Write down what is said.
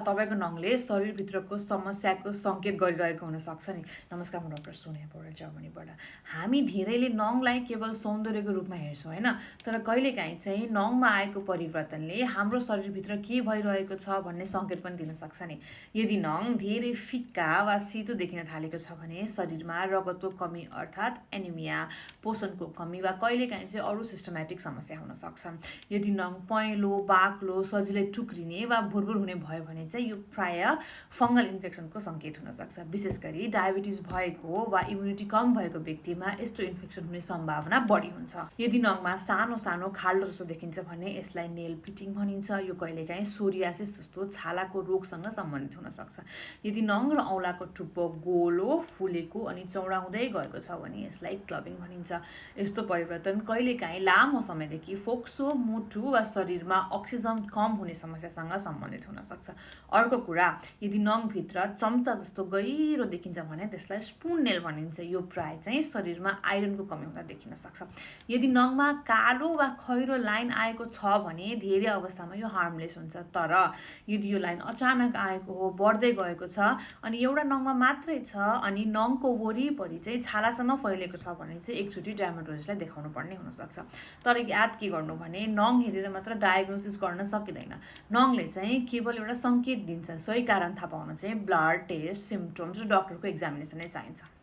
तपाईको नङले शरीरभित्रको समस्याको सङ्केत गरिरहेको हुनसक्छ नि। नमस्कार, म डाक्टर सोनिया पौडेल जर्मनीबाट। हामी धेरैले नङलाई केवल सौन्दर्यको रूपमा हेर्छौँ होइन, तर कहिलेकाहीँ चाहिँ नङमा आएको परिवर्तनले हाम्रो शरीरभित्र के भइरहेको छ भन्ने सङ्केत पनि दिन सक्छ नि। यदि नङ धेरै फिक्का वा सेतो देखिन थालेको छ भने शरीरमा रगतको कमी अर्थात् एनिमिया, पोषणको कमी वा कहिलेकाहीँ चाहिँ अरू सिस्टमेटिक समस्या हुनसक्छ। यदि नङ पहेँलो, बाक्लो, सजिलै टुक्रिने वा भुरभुर हुने भयो भने चाहिँ यो प्राय फङ्गल इन्फेक्सनको सङ्केत हुनसक्छ। विशेष गरी डायबिटिज भएको वा इम्युनिटी कम भएको व्यक्तिमा यस्तो इन्फेक्सन हुने सम्भावना बढी हुन्छ। यदि नङमा सानो सानो खाल्डो जस्तो देखिन्छ भने यसलाई नेल पिटिङ भनिन्छ। यो कहिलेकाहीँ सोरियासिस जस्तो छालाको रोगसँग सम्बन्धित हुनसक्छ। यदि नङ र औँलाको टुप्पो गोलो, फुलेको अनि चौडा हुँदै गएको छ भने यसलाई क्लबिङ भनिन्छ। यस्तो परिवर्तन कहिलेकाहीँ लामो समयदेखि फोक्सो, मुटु वा शरीरमा अक्सिजन कम हुने समस्यासँग सम्बन्धित हुनसक्छ। अर्को कुरा, यदि नङभित्र चम्चा जस्तो गहिरो देखिन्छ भने त्यसलाई स्पुन नेल भनिन्छ। यो प्राय चाहिँ शरीरमा आइरनको कमी हुँदा देखिन सक्छ। यदि नङमा कालो वा खैरो लाइन आएको छ भने धेरै अवस्थामा यो हार्मलेस हुन्छ। तर यदि यो लाइन अचानक आएको हो, बढ्दै गएको छ अनि एउटा नङमा मात्रै छ अनि नङको वरिपरि चाहिँ छालासम्म फैलिएको छ भने चाहिँ एकचोटि डर्मेटोलोजिस्टलाई देखाउनु पर्ने हुनसक्छ। तर याद के गर्नु भने नङ हेरेर मात्र डायग्नोसिस गर्न सकिँदैन। नङले चाहिँ केवल एउटा सङ्केत दिन्छ। सही कारण थाहा पाउन चाहिँ ब्लड टेस्ट, सिम्पटम्स र डक्टरको एक्जामिनेसन नै चाहिन्छ।